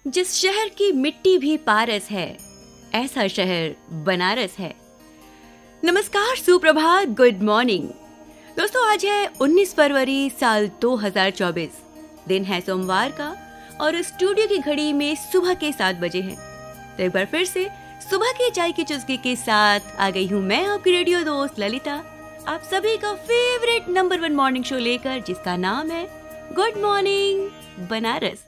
जिस शहर की मिट्टी भी पारस है, ऐसा शहर बनारस है। नमस्कार, सुप्रभात, गुड मॉर्निंग दोस्तों। आज है 19 फरवरी साल 2024। दिन है सोमवार का और स्टूडियो की घड़ी में सुबह के 7 बजे हैं। तो एक बार फिर से सुबह की चाय की चुस्की के साथ आ गई हूँ मैं, आपकी रेडियो दोस्त ललिता, आप सभी का फेवरेट नंबर 1 मॉर्निंग शो लेकर, जिसका नाम है गुड मॉर्निंग बनारस।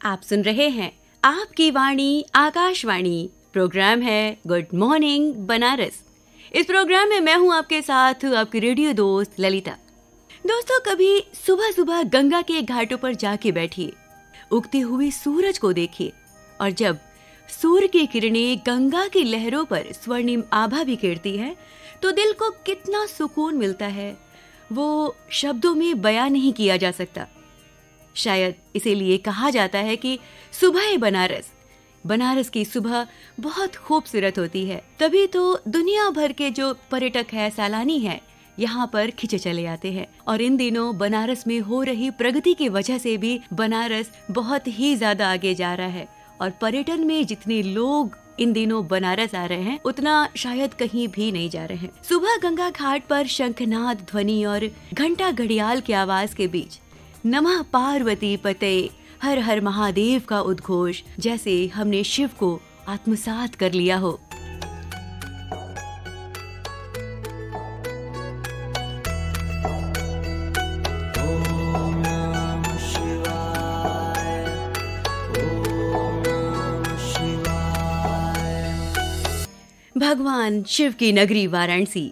आप सुन रहे हैं आपकी वाणी आकाशवाणी। प्रोग्राम है गुड मॉर्निंग बनारस। इस प्रोग्राम में मैं हूं आपके साथ, आपकी रेडियो दोस्त ललिता। दोस्तों, कभी सुबह सुबह गंगा के घाटों पर जाके बैठिए, उगते हुए सूरज को देखिए, और जब सूर्य की किरणें गंगा की लहरों पर स्वर्णिम आभा बिखेरती है तो दिल को कितना सुकून मिलता है, वो शब्दों में बयां नहीं किया जा सकता। शायद इसीलिए कहा जाता है कि सुबह बनारस, बनारस की सुबह बहुत खूबसूरत होती है। तभी तो दुनिया भर के जो पर्यटक है, सैलानी है, यहाँ पर खिंचे चले आते हैं। और इन दिनों बनारस में हो रही प्रगति की वजह से भी बनारस बहुत ही ज्यादा आगे जा रहा है। और पर्यटन में जितने लोग इन दिनों बनारस आ रहे हैं, उतना शायद कहीं भी नहीं जा रहे हैं। सुबह गंगा घाट पर शंखनाद ध्वनि और घंटा घड़ियाल की आवाज के बीच नमः पार्वती पते हर हर महादेव का उद्घोष, जैसे हमने शिव को आत्मसात कर लिया हो। ओम नमः शिवाय, ओम नमः शिवाय। भगवान शिव की नगरी वाराणसी,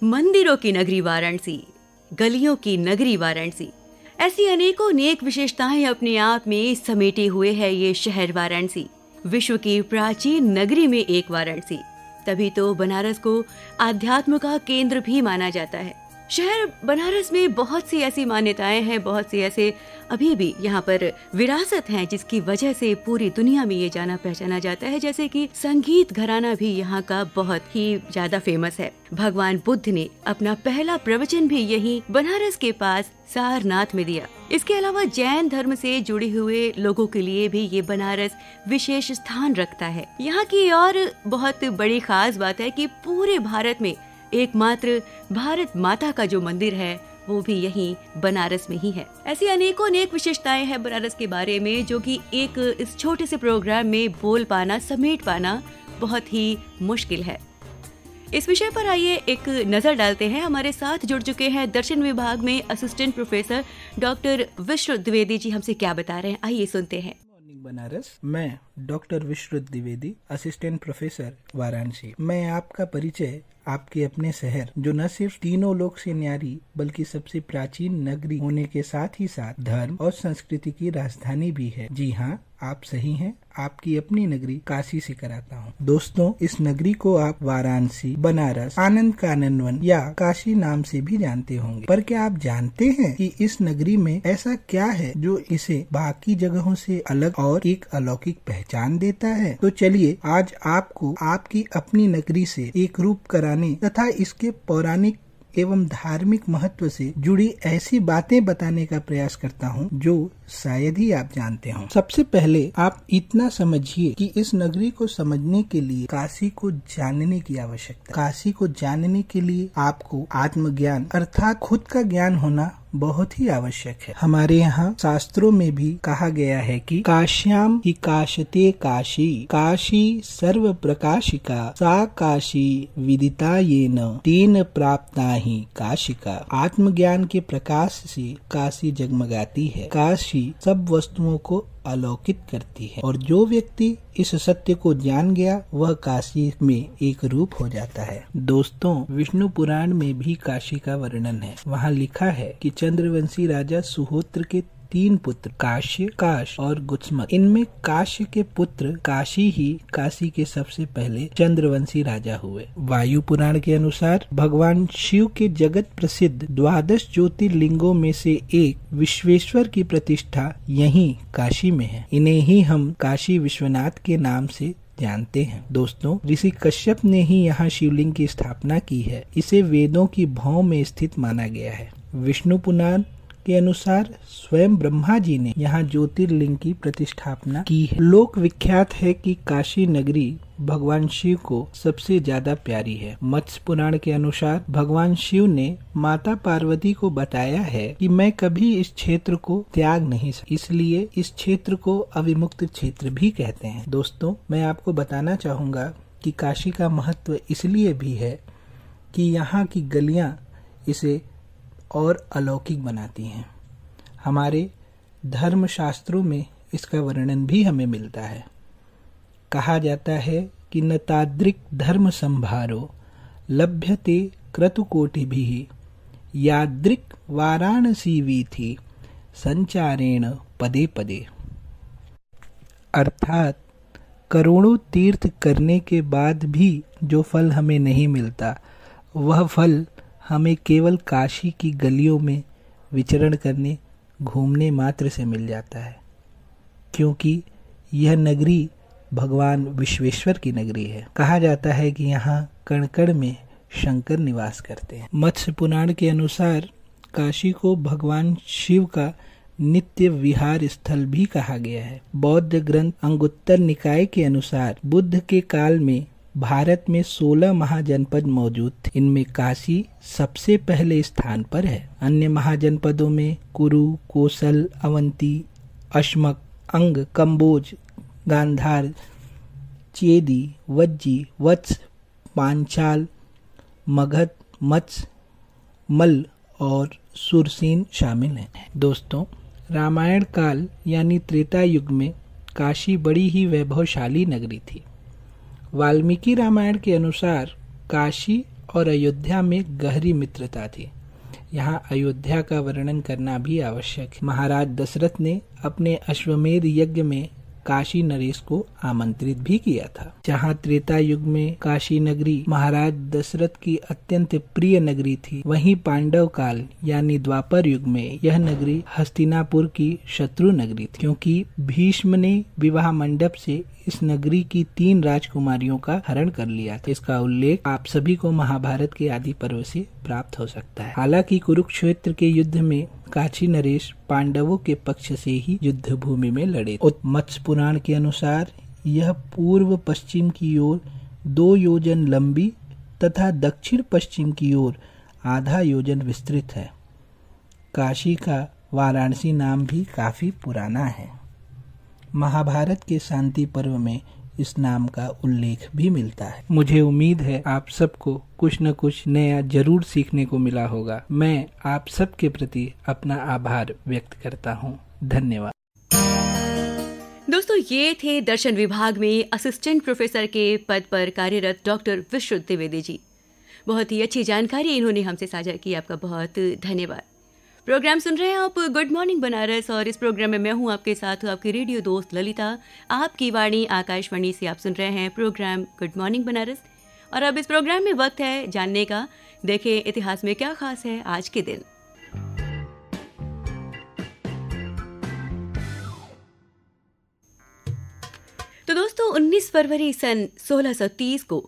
मंदिरों की नगरी वाराणसी, गलियों की नगरी वाराणसी, ऐसी अनेकों नेक विशेषताएं अपने आप में समेटे हुए है ये शहर वाराणसी। विश्व की प्राचीन नगरी में एक वाराणसी, तभी तो बनारस को आध्यात्म का केंद्र भी माना जाता है। शहर बनारस में बहुत सी ऐसी मान्यताएं हैं, बहुत सी ऐसे अभी भी यहाँ पर विरासत हैं, जिसकी वजह से पूरी दुनिया में ये जाना पहचाना जाता है। जैसे कि संगीत घराना भी यहाँ का बहुत ही ज्यादा फेमस है। भगवान बुद्ध ने अपना पहला प्रवचन भी यहीं बनारस के पास सारनाथ में दिया। इसके अलावा जैन धर्म से जुड़े हुए लोगों के लिए भी ये बनारस विशेष स्थान रखता है। यहाँ की और बहुत बड़ी खास बात है कि पूरे भारत में एकमात्र भारत माता का जो मंदिर है, वो भी यहीं बनारस में ही है। ऐसी अनेकों नेक विशेषताएं हैं बनारस के बारे में, जो कि एक इस छोटे से प्रोग्राम में बोल पाना, समेट पाना बहुत ही मुश्किल है। इस विषय पर आइए एक नजर डालते हैं। हमारे साथ जुड़ चुके हैं दर्शन विभाग में assistant professor doctor विश्रुत Dwivedi ji. हमसे क्या बता रहे हैं, आइए सुनते हैं। बनारस, मैं doctor विश्रुत Dwivedi, assistant professor Varanasi. मैं आपका परिचय आपके अपने शहर, जो न सिर्फ तीनों लोक से न्यारी बल्कि सबसे प्राचीन नगरी होने के साथ ही साथ धर्म और संस्कृति की राजधानी भी है। जी हाँ, आप सही हैं, आपकी अपनी नगरी काशी से कराता हूँ। दोस्तों, इस नगरी को आप वाराणसी, बनारस, आनंद काननवन या काशी नाम से भी जानते होंगे। पर क्या आप जानते हैं कि इस नगरी में ऐसा क्या है जो इसे बाकी जगहों से अलग और एक अलौकिक पहचान देता है? तो चलिए आज आपको आपकी अपनी नगरी से एक रूप कराने तथा इसके पौराणिक एवं धार्मिक महत्व से जुड़ी ऐसी बातें बताने का प्रयास करता हूँ जो शायद ही आप जानते हो। सबसे पहले आप इतना समझिए कि इस नगरी को समझने के लिए काशी को जानने की आवश्यकता। काशी को जानने के लिए आपको आत्मज्ञान अर्थात खुद का ज्ञान होना बहुत ही आवश्यक है। हमारे यहाँ शास्त्रों में भी कहा गया है कि काश्याम ही काशते काशी, काशी सर्व प्रकाशिका, सा काशी विदिता येन तेन प्राप्ता ही काशिका। आत्मज्ञान के प्रकाश से काशी जगमगाती है। काशी सब वस्तुओं को अलौकित करती है, और जो व्यक्ति इस सत्य को जान गया वह काशी में एक रूप हो जाता है। दोस्तों, विष्णु पुराण में भी काशी का वर्णन है। वहाँ लिखा है कि चंद्रवंशी राजा सुहोत्र के 3 पुत्र काश्य, काश और गुत्समत। इनमें काश्य के पुत्र काशी ही काशी के सबसे पहले चंद्रवंशी राजा हुए। वायु पुराण के अनुसार भगवान शिव के जगत प्रसिद्ध 12 ज्योतिर्लिंगों में से एक विश्वेश्वर की प्रतिष्ठा यहीं काशी में है। इन्हें ही हम काशी विश्वनाथ के नाम से जानते हैं। दोस्तों, ऋषि कश्यप ने ही यहाँ शिवलिंग की स्थापना की है। इसे वेदों की भौं में स्थित माना गया है। विष्णु पुराण के अनुसार स्वयं ब्रह्मा जी ने यहाँ ज्योतिर्लिंग की प्रतिष्ठापना की है। लोक विख्यात है कि काशी नगरी भगवान शिव को सबसे ज्यादा प्यारी है। मत्स्य पुराण के अनुसार भगवान शिव ने माता पार्वती को बताया है कि मैं कभी इस क्षेत्र को त्याग नहीं सकता, इसलिए इस क्षेत्र को अविमुक्त क्षेत्र भी कहते हैं। दोस्तों, मैं आपको बताना चाहूँगा कि काशी का महत्व इसलिए भी है कि यहाँ की गलियाँ इसे और अलौकिक बनाती हैं। हमारे धर्म शास्त्रों में इसका वर्णन भी हमें मिलता है। कहा जाता है कि न तादृक् धर्म संभारो लभ्यते क्रतुकोटिभिः यादृक् वाराणसी वीथि संचारेण पदे पदे। अर्थात करोड़ों तीर्थ करने के बाद भी जो फल हमें नहीं मिलता, वह फल हमें केवल काशी की गलियों में विचरण करने, घूमने मात्र से मिल जाता है, क्योंकि यह नगरी भगवान विश्वेश्वर की नगरी है। कहा जाता है कि यहाँ कण कण में शंकर निवास करते हैं। मत्स्य पुराण के अनुसार काशी को भगवान शिव का नित्य विहार स्थल भी कहा गया है। बौद्ध ग्रंथ अंगुत्तर निकाय के अनुसार बुद्ध के काल में भारत में 16 महाजनपद मौजूद थे। इनमें काशी सबसे पहले स्थान पर है। अन्य महाजनपदों में कुरु, कोसल, अवंती, अश्मक, अंग, कंबोज, गांधार, चेदी, वज्जी, वत्स, पांचाल, मगध, मत्स्य, मल्ल और सुरसेन शामिल हैं। दोस्तों, रामायण काल यानी त्रेता युग में काशी बड़ी ही वैभवशाली नगरी थी। वाल्मीकि रामायण के अनुसार काशी और अयोध्या में गहरी मित्रता थी। यहाँ अयोध्या का वर्णन करना भी आवश्यक है। महाराज दशरथ ने अपने अश्वमेध यज्ञ में काशी नरेश को आमंत्रित भी किया था। जहाँ त्रेता युग में काशी नगरी महाराज दशरथ की अत्यंत प्रिय नगरी थी, वहीं पांडव काल यानी द्वापर युग में यह नगरी हस्तिनापुर की शत्रु नगरी थी, क्योंकि भीष्म ने विवाह मंडप से इस नगरी की 3 राजकुमारियों का हरण कर लिया था। इसका उल्लेख आप सभी को महाभारत के आदि पर्व से प्राप्त हो सकता है। हालांकि कुरुक्षेत्र के युद्ध में काशी नरेश पांडवों के पक्ष से ही युद्ध भूमि में लड़े। मत्स्य पुराण के अनुसार यह पूर्व पश्चिम की ओर 2 योजन लंबी तथा दक्षिण पश्चिम की ओर आधा योजन विस्तृत है। काशी का वाराणसी नाम भी काफी पुराना है। महाभारत के शांति पर्व में इस नाम का उल्लेख भी मिलता है। मुझे उम्मीद है आप सबको कुछ न कुछ नया जरूर सीखने को मिला होगा। मैं आप सबके प्रति अपना आभार व्यक्त करता हूँ। धन्यवाद। दोस्तों, ये थे दर्शन विभाग में असिस्टेंट प्रोफेसर के पद पर कार्यरत डॉक्टर विश्रुत द्विवेदी जी। बहुत ही अच्छी जानकारी इन्होंने हमसे साझा की। आपका बहुत धन्यवाद। प्रोग्राम सुन रहे हैं आप गुड मॉर्निंग बनारस, और इस प्रोग्राम में मैं हूं आपके साथ आपकी रेडियो दोस्त ललिता। आपकी वाणी आकाशवाणी से आप सुन रहे हैं प्रोग्राम गुड मॉर्निंग बनारस। और अब इस प्रोग्राम में वक्त है जानने का, देखें इतिहास में क्या खास है आज के दिन। तो दोस्तों, 19 फरवरी सन 1630 को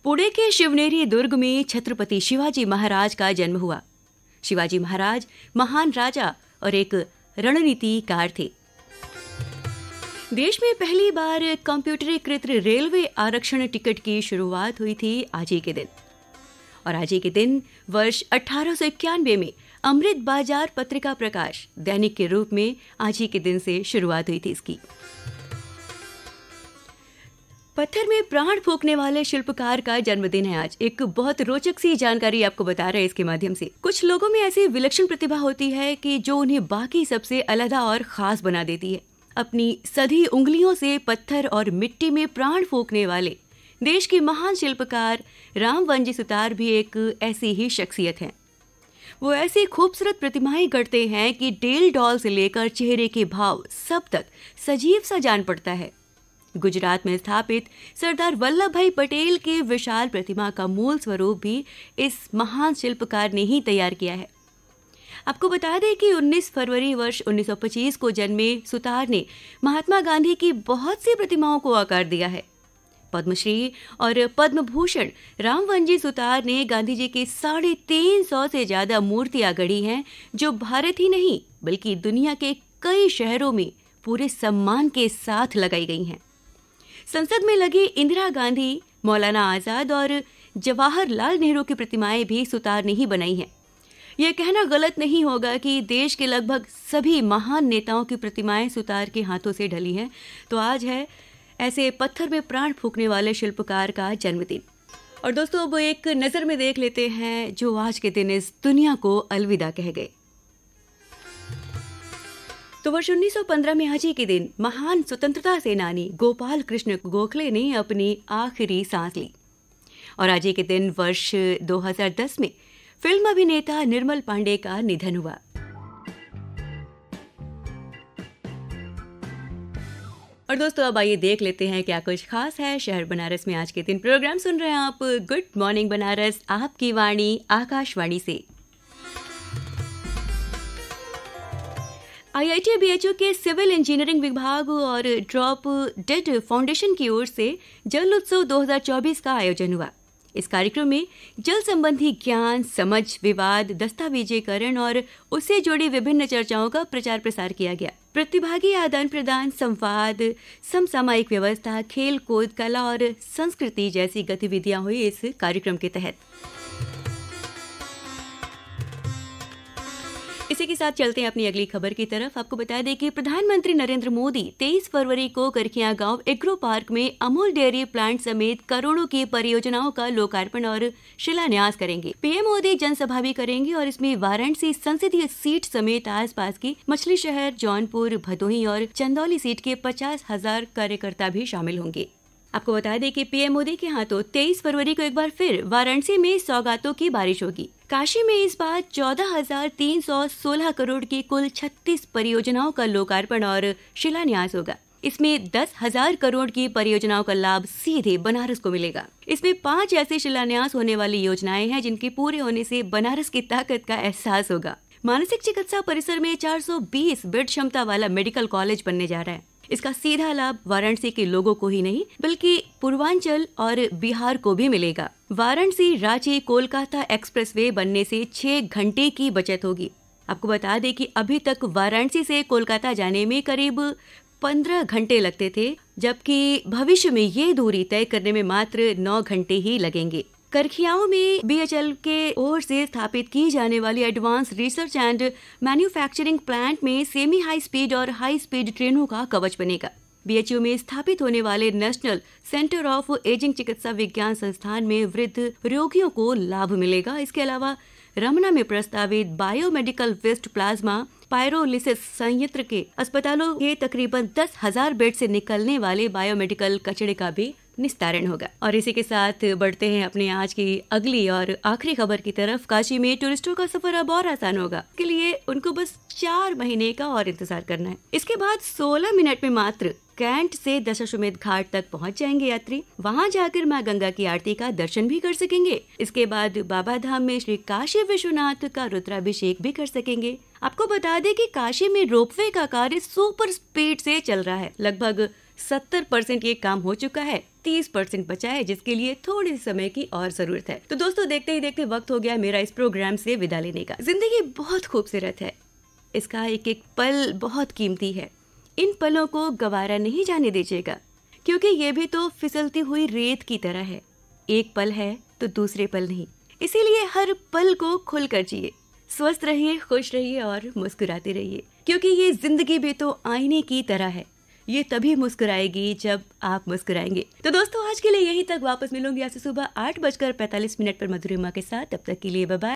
पुणे के शिवनेरी दुर्ग में छत्रपति शिवाजी महाराज का जन्म हुआ। शिवाजी महाराज महान राजा और एक रणनीतिकार थे। देश में पहली बार कंप्यूटरीकृत रेलवे आरक्षण टिकट की शुरुआत हुई थी आज ही के दिन। और आज ही के दिन वर्ष 1891 में अमृत बाजार पत्रिका प्रकाश दैनिक के रूप में आज ही के दिन से शुरुआत हुई थी इसकी। पत्थर में प्राण फूंकने वाले शिल्पकार का जन्मदिन है आज। एक बहुत रोचक सी जानकारी आपको बता रहे हैं इसके माध्यम से। कुछ लोगों में ऐसी विलक्षण प्रतिभा होती है कि जो उन्हें बाकी सबसे अलग और खास बना देती है। अपनी सधी उंगलियों से पत्थर और मिट्टी में प्राण फूंकने वाले देश के महान शिल्पकार रामवंजी सुतार भी एक ऐसी ही शख्सियत है। वो ऐसी खूबसूरत प्रतिमाएं गढ़ते हैं कि डेल डॉल से लेकर चेहरे के भाव सब तक सजीव सा जान पड़ता है। गुजरात में स्थापित सरदार वल्लभ भाई पटेल के विशाल प्रतिमा का मूल स्वरूप भी इस महान शिल्पकार ने ही तैयार किया है। आपको बता दें कि 19 फरवरी वर्ष 1925 को जन्मे सुतार ने महात्मा गांधी की बहुत सी प्रतिमाओं को आकार दिया है। पद्मश्री और पद्म भूषण रामवनजी सुतार ने गांधी जी की 350 से ज्यादा मूर्तियां गढ़ी हैं, जो भारत ही नहीं बल्कि दुनिया के कई शहरों में पूरे सम्मान के साथ लगाई गई हैं। संसद में लगी इंदिरा गांधी, मौलाना आजाद और जवाहरलाल नेहरू की प्रतिमाएं भी सुतार ने ही बनाई हैं। यह कहना गलत नहीं होगा कि देश के लगभग सभी महान नेताओं की प्रतिमाएं सुतार के हाथों से ढली हैं। तो आज है ऐसे पत्थर में प्राण फूंकने वाले शिल्पकार का जन्मदिन। और दोस्तों, अब एक नजर में देख लेते हैं जो आज के दिन इस दुनिया को अलविदा कह गए। तो वर्ष 1915 में आज ही के दिन महान स्वतंत्रता सेनानी गोपाल कृष्ण गोखले ने अपनी आखिरी सांस ली। और आज ही के दिन वर्ष 2010 में फिल्म अभिनेता निर्मल पांडे का निधन हुआ। और दोस्तों, अब आइए देख लेते हैं क्या कुछ खास है शहर बनारस में आज के दिन। प्रोग्राम सुन रहे हैं आप गुड मॉर्निंग बनारस, आपकी वाणी आकाशवाणी से। IIT BHU के सिविल इंजीनियरिंग विभाग और ड्रॉप डेड फाउंडेशन की ओर से जल उत्सव 2024 का आयोजन हुआ। इस कार्यक्रम में जल संबंधी ज्ञान, समझ, विवाद, दस्तावेजीकरण और उससे जुड़ी विभिन्न चर्चाओं का प्रचार प्रसार किया गया। प्रतिभागी आदान प्रदान, संवाद, समसामयिक व्यवस्था, खेल कूद, कला और संस्कृति जैसी गतिविधियां हुई इस कार्यक्रम के तहत। इसी के साथ चलते हैं अपनी अगली खबर की तरफ। आपको बता दें कि प्रधानमंत्री नरेंद्र मोदी 23 फरवरी को करखिया गांव एग्रो पार्क में अमूल डेयरी प्लांट समेत करोड़ों की परियोजनाओं का लोकार्पण और शिलान्यास करेंगे। पीएम मोदी जनसभा भी करेंगे और इसमें वाराणसी संसदीय सीट समेत आसपास की मछली शहर, जौनपुर, भदोही और चंदौली सीट के 50,000 कार्यकर्ता भी शामिल होंगे। आपको बता दें कि पीएम मोदी के हाथों 23 फरवरी को एक बार फिर वाराणसी में सौगातों की बारिश होगी। काशी में इस बार 14,316 करोड़ की कुल 36 परियोजनाओं का लोकार्पण और शिलान्यास होगा। इसमें 10,000 करोड़ की परियोजनाओं का लाभ सीधे बनारस को मिलेगा। इसमें 5 ऐसे शिलान्यास होने वाली योजनाएं हैं जिनके पूरे होने से बनारस की ताकत का एहसास होगा। मानसिक चिकित्सा परिसर में 420 बेड क्षमता वाला मेडिकल कॉलेज बनने जा रहा है। इसका सीधा लाभ वाराणसी के लोगों को ही नहीं बल्कि पूर्वांचल और बिहार को भी milega। वाराणसी रांची कोलकाता एक्सप्रेसवे बनने से 6 घंटे की बचत होगी। आपको बता दें कि अभी तक वाराणसी से कोलकाता जाने में करीब 15 घंटे लगते थे, जबकि भविष्य में ये दूरी तय करने में मात्र 9 घंटे ही लगेंगे। करखियाओं में BHEL के ओर से स्थापित की जाने वाली advance research and manufacturing plant में सेमी हाई स्पीड और हाई स्पीड ट्रेनों का कवच बनेगा। BHU में स्थापित होने वाले नेशनल सेंटर ऑफ एजिंग चिकित्सा विज्ञान संस्थान में वृद्ध रोगियों को लाभ मिलेगा। इसके अलावा रमना में प्रस्तावित बायोमेडिकल वेस्ट प्लाज्मा पायरोलिसिस संयंत्र के अस्पतालों के तकरीबन 10,000 बेड से निकलने वाले बायोमेडिकल कचरे का भी निस्तारण होगा। और इसी के साथ बढ़ते हैं अपने आज की अगली और आखिरी खबर की तरफ। काशी में टूरिस्टों का सफर अब और आसान होगा। इसके लिए उनको बस 4 महीने का और इंतजार करना है। इसके बाद 16 मिनट में मात्र कैंट से दशाश्वमेध घाट तक पहुंच जाएंगे यात्री। वहां जाकर मां गंगा की आरती का दर्शन भी कर सकेंगे। इसके बाद बाबा धाम में श्री काशी विश्वनाथ का रुद्राभिषेक भी कर सकेंगे। आपको बता दें कि काशी में रोपवे का कार्य सुपर स्पीड से चल रहा है। लगभग 70% ये काम हो चुका है, 30% बचा है, जिसके लिए थोड़े समय की और जरूरत है। तो दोस्तों, देखते ही देखते वक्त हो गया मेरा इस प्रोग्राम से विदा लेने का। जिंदगी बहुत खूबसूरत है, इसका एक एक पल बहुत कीमती है। इन पलों को गवारा नहीं जाने दीजिएगा, क्योंकि ये भी तो फिसलती हुई रेत की तरह है। एक पल है तो दूसरे पल नहीं, इसीलिए हर पल को खुलकर जिए। स्वस्थ रहिए, खुश रहिए और मुस्कुराते रहिए, क्योंकि ये जिंदगी भी तो आईने की तरह है। ये तभी मुस्कुराएगी जब आप मुस्कुराएंगे। तो दोस्तों, आज के लिए यहीं तक। वापस मिलूंगी आज सुबह 8:45 पर मधुरिमा के साथ। तब तक के लिए बाय बाय।